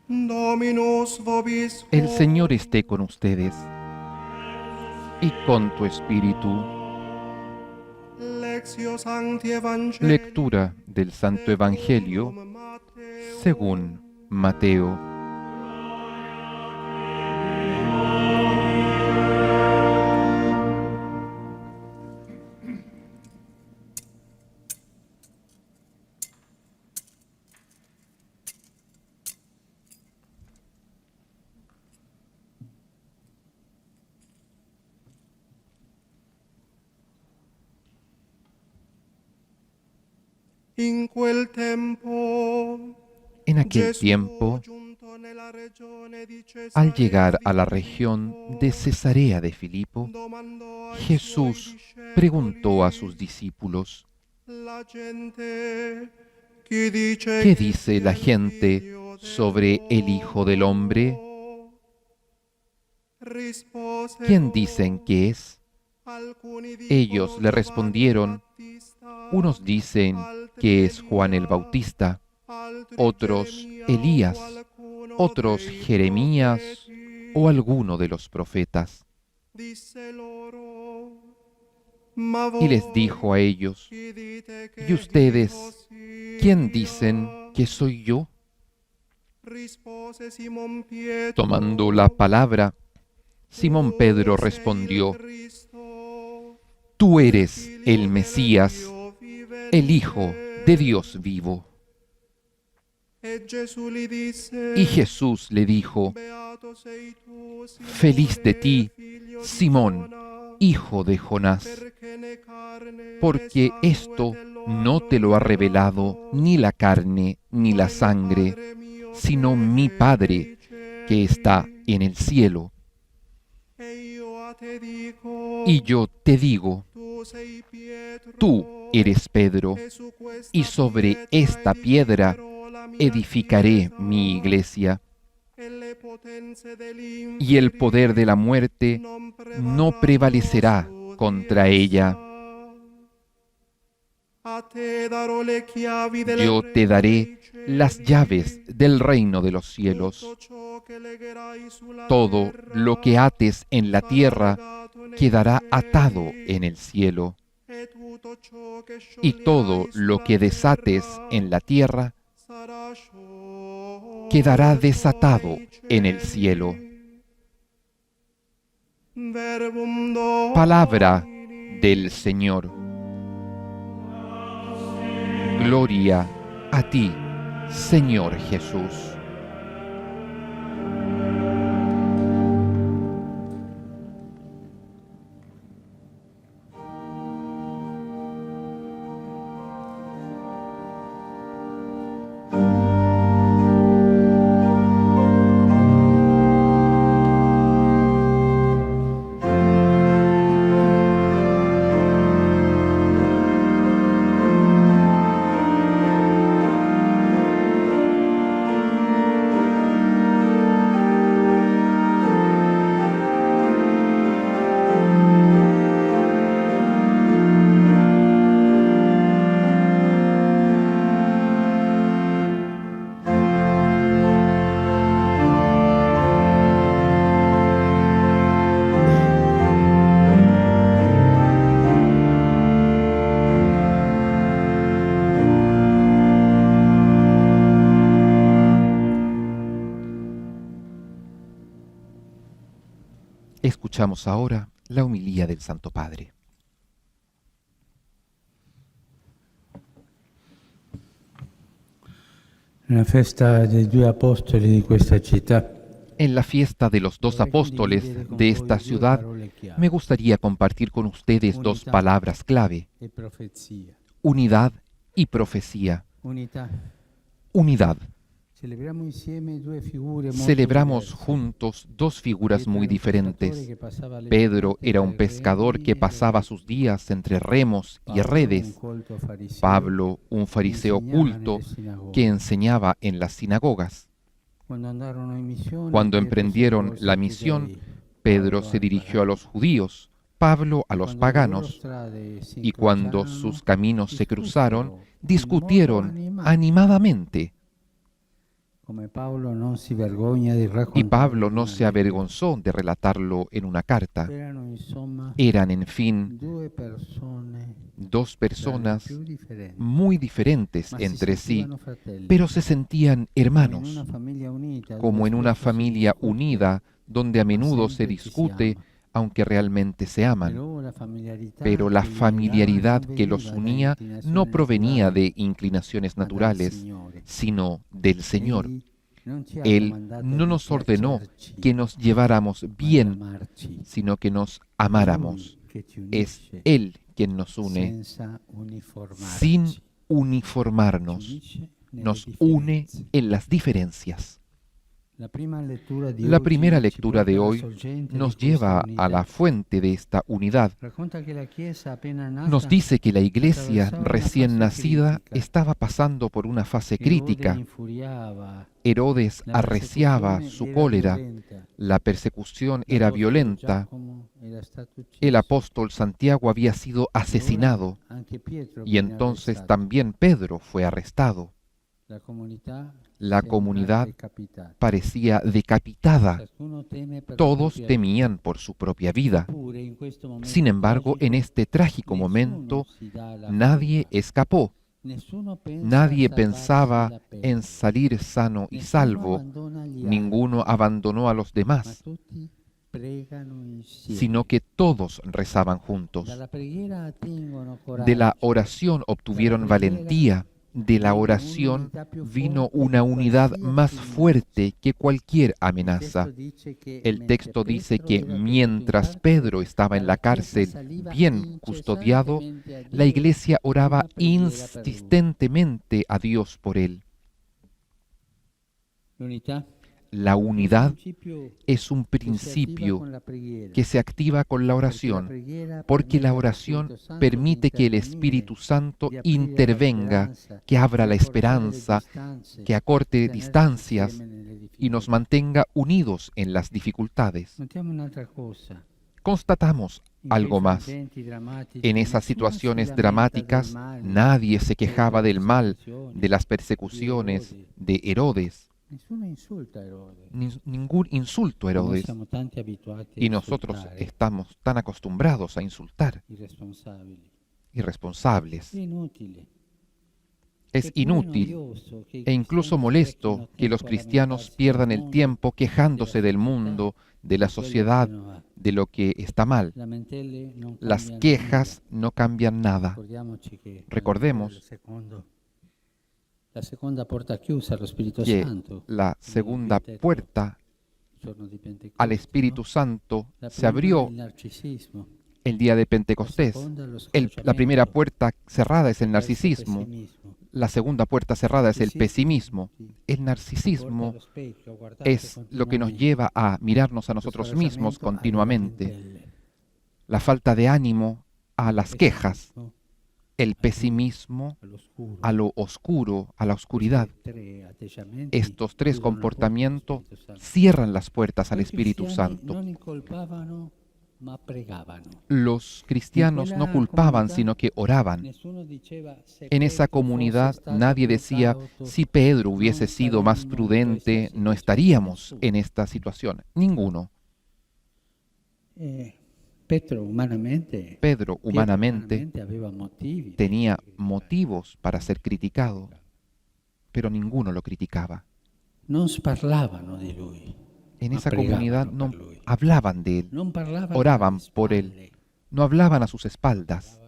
Dominus vobiscum. El Señor esté con ustedes y con tu espíritu. Lectio Sancti Evangelii Lectura del Santo Evangelio Deum Mateo. según Mateo. In quel tempo, En aquel Gesù, tiempo, giunto nella regione di al Cesarea llegar a la Filipo, región de Cesarea de Filipo, domandò ai suoi Jesús preguntó a sus discepoli: discípulos: la gente, chi dice ¿qué che dice sia la il gente figlio sobre el Hijo del Hombre? dell'uomo? Risposero, ¿Quién dicen que es? alcuni dicono Ellos le Giovanni il respondieron: Battista, unos dicen altri que es Juan el Elia, Bautista, altri otros Geremia o Elías, qualcuno otros dei Jeremías o profeti. alguno de los profetas. Disse loro, ma Y les voi dijo a ellos: chi dite ¿y che io ustedes quién dicen sia? que soy yo? Rispose Simon Pietro, Tomando la palabra, Simón Pedro tu sei il respondió: Cristo, tú il eres el Figlio Mesías, dell'Iddio el Hijo vivente. de Dios vivo. E Gesù gli disse, Y Jesús le dijo: beato sei tu, feliz de Simone, ti, figlio di Simón, Giona, hijo de Jonás, perché né carne né porque sangue esto te lo no hanno te lo ha revelado rivelato, ni la carne ni ma la il sangre, Padre mio sino che mi è Padre nei que está cieli. en el cielo. E io a te dico, Y yo te digo, tu sei tú Pietro, eres Pedro, e su y questa sobre pietra esta piedra edificherò la mia edificaré chiesa, mi iglesia, e le potenze y el poder de la dell'inferno muerte non no prevarranno prevalecerá su di contra ella. essa. A te darò le chiavi del Yo te regno daré dei las llaves cieli. del reino de los Tutto cielos. ciò che legherai sulla Todo lo que terra ates en la sarà tierra legato nei quedará atado en cieli, el cielo, e tutto ciò che y todo scioglierai lo sulla que desates terra en la tierra sarà quedará sciolto desatado nei en el cielo. cieli. Verbum Palabra Domini. del Señor. Gloria a ti, Señor Jesús. Escuchamos ahora la homilía del Santo Padre. Nella festa dei due apostoli di questa città En la fiesta de los dos apóstoles de esta ciudad, me gustaría compartir con ustedes dos palabras clave: e profezia. unidad y profecía. Unità. Unidad. Celebriamo insieme due figure molto Celebramos diverse. juntos dos figuras muy diferentes. Che passava le Pedro giornate era tra un i pescador remi que e pasaba sus días entre remos y Paolo, un redes. colto fariseo, Pablo, un fariseo insegnava culto nelle sinagoghe. que enseñaba en las sinagogas. Quando andarono in missione, Cuando Pietro si emprendieron rivolse la ai misión, giudei, Pedro Paolo se ai dirigió a pagani. los judíos, Pablo a E los quando le loro paganos, strade si y cuando incrociarono, sus caminos se cruzaron, discussero in modo discutieron animato. animadamente. Y Pablo no se avergonzó de relatarlo en una carta. Eran, en fin, dos personas muy diferentes entre sí, pero se sentían hermanos, como en una familia unida donde a menudo se discute, aunque realmente se aman. Pero la familiaridad que los unía no provenía de inclinaciones naturales, sino del Señor. Él no nos ordenó que nos lleváramos bien, sino que nos amáramos. Es Él quien nos une, sin uniformarnos. Nos une en las diferencias. La primera lectura de hoy nos lleva a la fuente de esta unidad. Nos dice que la iglesia recién nacida estaba pasando por una fase crítica. Herodes arreciaba su cólera, la persecución era violenta, el apóstol Santiago había sido asesinado y entonces también Pedro fue arrestado. La comunidad parecía decapitada. Todos temían por su propia vida. Sin embargo, en este trágico momento, nadie escapó. Nadie pensaba en salir sano y salvo. Ninguno abandonó a los demás, sino que todos rezaban juntos. De la oración obtuvieron valentía. De la oración vino una unidad más fuerte que cualquier amenaza. El texto dice que mientras Pedro estaba en la cárcel, bien custodiado, la iglesia oraba insistentemente a Dios por él. La unidad es un principio que se activa con la oración, porque la oración permite que el Espíritu Santo intervenga, que abra la esperanza, que acorte distancias y nos mantenga unidos en las dificultades. Constatamos algo más. En esas situaciones dramáticas, nadie se quejaba del mal, de las persecuciones, de Herodes. Ningún insulto a Herodes. Y nosotros estamos tan acostumbrados a insultar. Irresponsables. Es inútil e incluso molesto que los cristianos pierdan el tiempo quejándose del mundo, de la sociedad, de lo que está mal. Las quejas no cambian nada. Recordemos que la segunda puerta al Espíritu Santo se abrió el día de Pentecostés. La primera puerta cerrada es el narcisismo. La segunda puerta cerrada es el pesimismo. El narcisismo es lo que nos lleva a mirarnos a nosotros mismos continuamente. La falta de ánimo a las quejas. El pesimismo a lo oscuro, a la oscuridad. Estos tres comportamientos cierran las puertas al Espíritu Santo. Los cristianos no culpaban, sino que oraban. En esa comunidad nadie decía, si Pedro hubiese sido más prudente, no estaríamos en esta situación. Ninguno. Pedro humanamente tenía motivos para ser criticado, pero ninguno lo criticaba. En esa comunidad no hablaban de él, oraban por él, no hablaban a sus espaldas,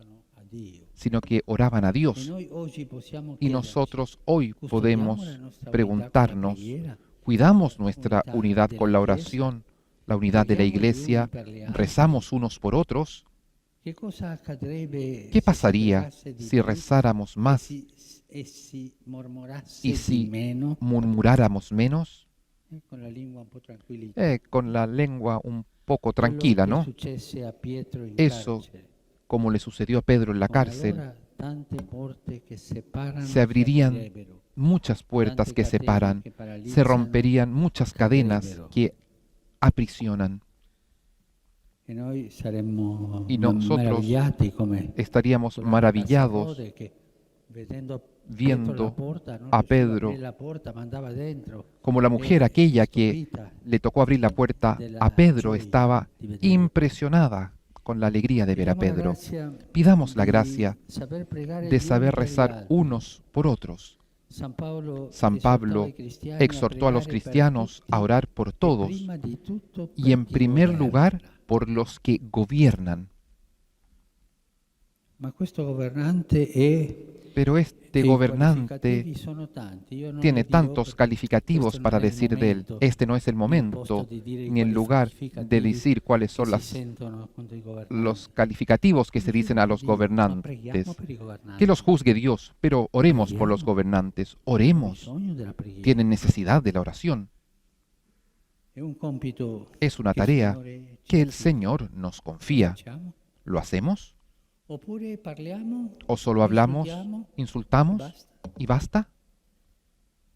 sino que oraban a Dios. Y nosotros hoy podemos preguntarnos, ¿cuidamos nuestra unidad con la oración? La unidad de la iglesia, rezamos unos por otros. ¿Qué pasaría si rezáramos más y si murmuráramos menos? Con la lengua un poco tranquila, ¿no? Eso, como le sucedió a Pedro en la cárcel, se abrirían muchas puertas que separan, se romperían muchas cadenas que aprisionan. Y nosotros estaríamos maravillados viendo a Pedro como la mujer aquella que le tocó abrir la puerta a Pedro estaba impresionada con la alegría de ver a Pedro. Pidamos la gracia de saber rezar unos por otros. San Pablo exhortó a los cristianos a orar por todos y en primer lugar por los que gobiernan. Pero este gobernante tiene tantos calificativos para decir de él. Este no es el momento ni el lugar de decir cuáles son los calificativos que se dicen a los gobernantes. Que los juzgue Dios, pero oremos por los gobernantes. Oremos. Tienen necesidad de la oración. Es una tarea que el Señor nos confía. ¿Lo hacemos? ¿O solo hablamos, insultamos y basta?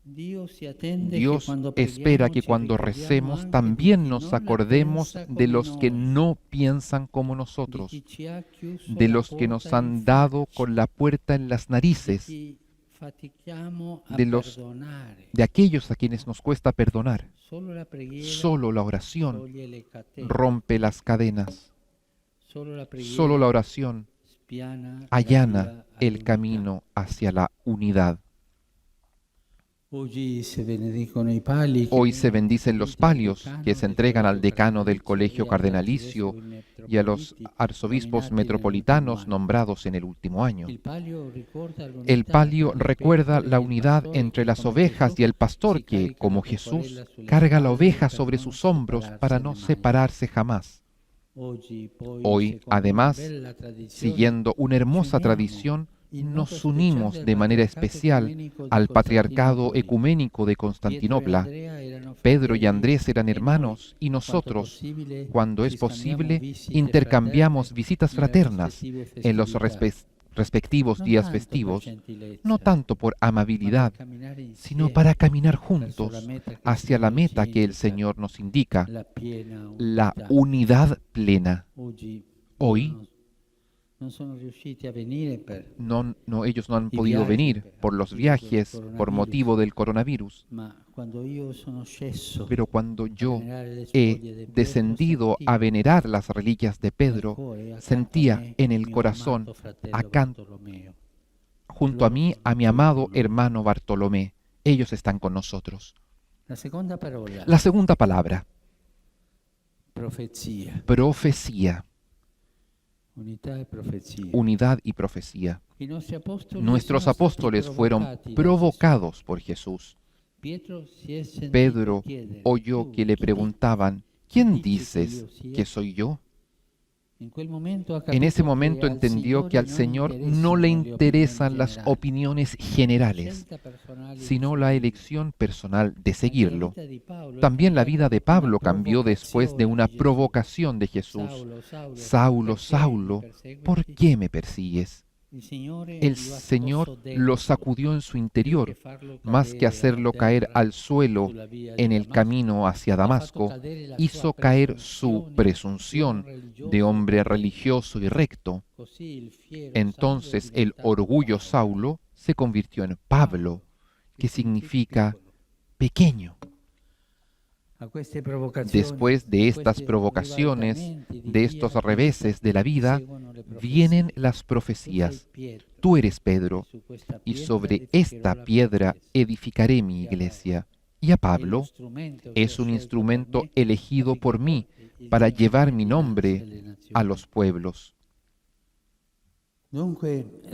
Dios espera que cuando recemos también nos acordemos de los que no piensan como nosotros, de los que nos han dado con la puerta en las narices, de aquellos a quienes nos cuesta perdonar. Solo la oración rompe las cadenas. Solo la oración allana el camino hacia la unidad. Hoy se bendicen los palios que se entregan al decano del colegio cardenalicio y a los arzobispos metropolitanos nombrados en el último año. El palio recuerda la unidad entre las ovejas y el pastor que, como Jesús, carga la oveja sobre sus hombros para no separarse jamás. Hoy, además, siguiendo una hermosa tradición, nos unimos de manera especial al Patriarcado Ecuménico de Constantinopla. Pedro y Andrés eran hermanos y nosotros, cuando es posible, intercambiamos visitas fraternas en los respectivos días festivos, no tanto por amabilidad, sino para caminar juntos hacia la meta que el Señor nos indica, la unidad plena. Hoy, ellos no han podido venir por los viajes, por motivo del coronavirus. Pero cuando yo he descendido a venerar las reliquias de Pedro, sentía en el corazón acá, junto a mí, a mi amado hermano Bartolomé. Ellos están con nosotros. La segunda palabra, profecía. Unidad y profecía. Nuestros apóstoles fueron provocados por Jesús. Pedro oyó que le preguntaban, ¿quién dices que soy yo? En ese momento entendió que al Señor no le interesan las opiniones generales, sino la elección personal de seguirlo. También la vida de Pablo cambió después de una provocación de Jesús. Saulo, Saulo, ¿por qué me persigues? El Señor lo sacudió en su interior, más que hacerlo caer al suelo en el camino hacia Damasco, hizo caer su presunción de hombre religioso y recto. Entonces el orgullo Saulo se convirtió en Pablo, que significa pequeño. Después de estas provocaciones, de estos reveses de la vida, vienen las profecías. Tú eres Pedro, y sobre esta piedra edificaré mi iglesia. Y a Pablo es un instrumento elegido por mí para llevar mi nombre a los pueblos.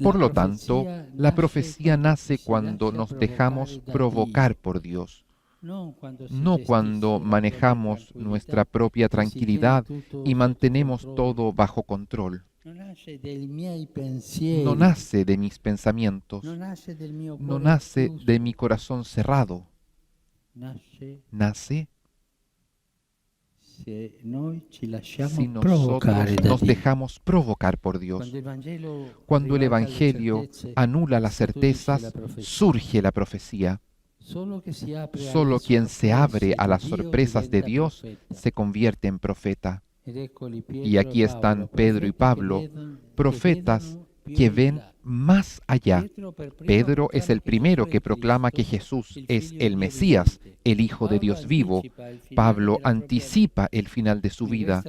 Por lo tanto, la profecía nace cuando nos dejamos provocar por Dios. No cuando manejamos nuestra propia tranquilidad y mantenemos todo bajo control. No nace de mis pensamientos, no nace de mi corazón cerrado. Nace si nosotros nos dejamos provocar por Dios. Cuando el Evangelio anula las certezas, surge la profecía. Solo quien se abre a las sorpresas de Dios se convierte en profeta. Y aquí están Pedro y Pablo, profetas que ven más allá. Pedro es el primero que proclama que Jesús es el Mesías, el Hijo de Dios vivo. Pablo anticipa el final de su vida.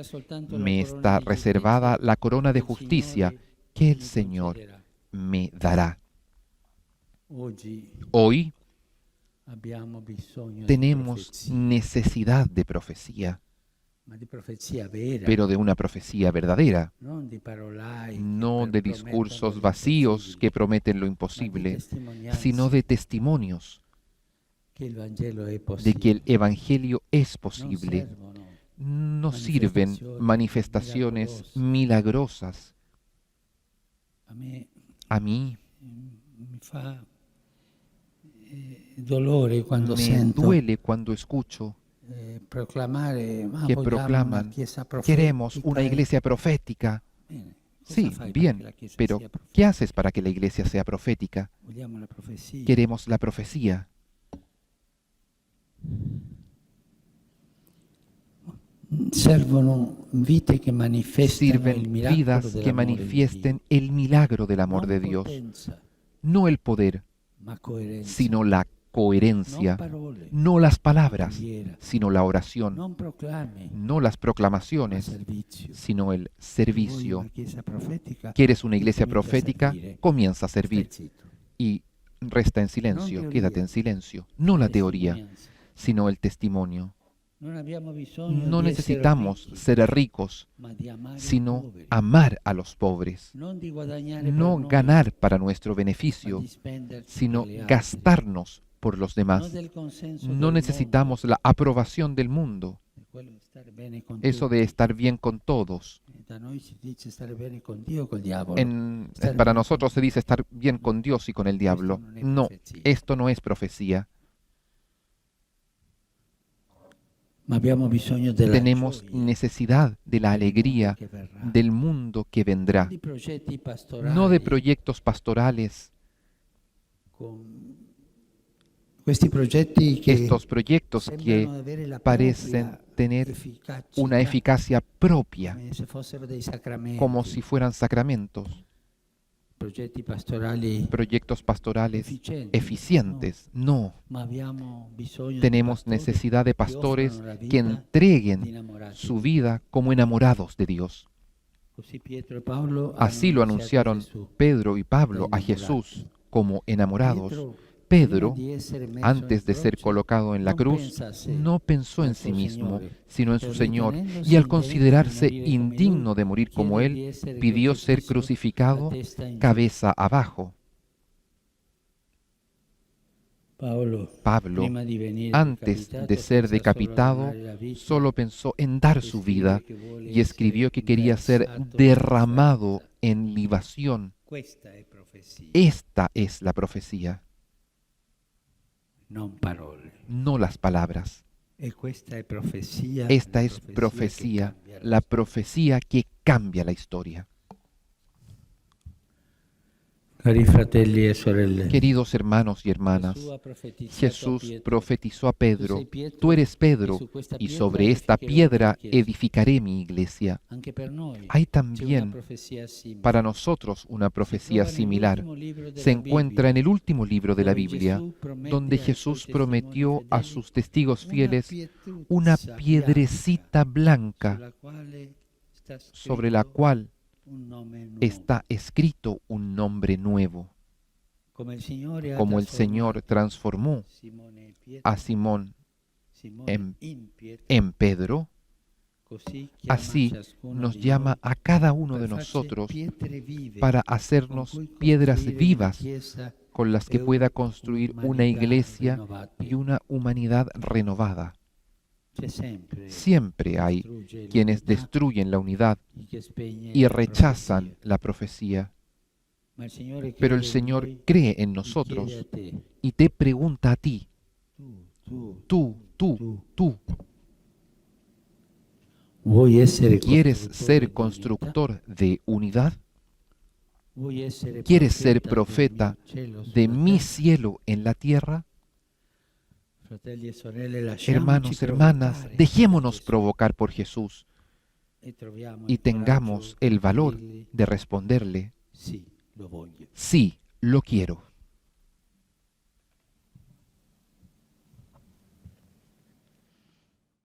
Me está reservada la corona de justicia que el Señor me dará. Hoy tenemos necesidad de profecía, pero de una profecía verdadera, no de discursos vacíos que prometen lo imposible, sino de testimonios de que el Evangelio es posible. No sirven manifestaciones milagrosas. A mí me duele cuando escucho que proclaman, queremos una iglesia profética. Sí, bien, pero ¿qué haces para que la iglesia sea profética? Queremos la profecía. Sirven vidas que manifiesten el milagro del amor de Dios. No el poder, sino la coherencia. No las palabras, sino la oración. No las proclamaciones, sino el servicio. ¿Quieres una iglesia profética? Comienza a servir. Y resta en silencio, quédate en silencio. No la teoría, sino el testimonio. No necesitamos ser ricos, sino amar a los pobres. No ganar para nuestro beneficio, sino gastarnos por los demás. No necesitamos la aprobación del mundo. Eso de estar bien con todos. Para nosotros se dice estar bien con Dios y con el diablo. No, esto no es profecía. Tenemos necesidad de la alegría del mundo que vendrá, no de proyectos pastorales. Estos proyectos que parecen tener una eficacia propia, como si fueran sacramentos. Proyectos pastorales eficientes. No. Tenemos necesidad de pastores que entreguen su vida como enamorados de Dios. Así lo anunciaron Pedro y Pablo a Jesús como enamorados. Pedro, antes de ser colocado en la cruz, no pensó en sí mismo, sino en su Señor, y al considerarse indigno de morir como Él, pidió ser crucificado cabeza abajo. Pablo, antes de ser decapitado, solo pensó en dar su vida y escribió que quería ser derramado en libación. Esta es la profecía. No las palabras. Esta es profecía, la profecía que cambia la historia. Queridos hermanos y hermanas, Jesús profetizó a Pedro, tú eres Pedro, y sobre esta piedra edificaré mi iglesia. Hay también para nosotros una profecía similar. Se encuentra en el último libro de la Biblia, donde Jesús prometió a sus testigos fieles una piedrecita blanca sobre la cual está escrito un nombre nuevo. Como el Señor transformó a Simón en Pedro, así nos llama a cada uno de nosotros para hacernos piedras vivas con las que pueda construir una iglesia y una humanidad renovada. Siempre hay quienes destruyen la unidad y rechazan la profecía. Pero el Señor cree en nosotros y te pregunta a ti, tú, ¿quieres ser constructor de unidad? ¿Quieres ser profeta de mi cielo en la tierra? Hermanos, hermanas, dejémonos provocar por Jesús y tengamos el valor de responderle, Sí, lo quiero.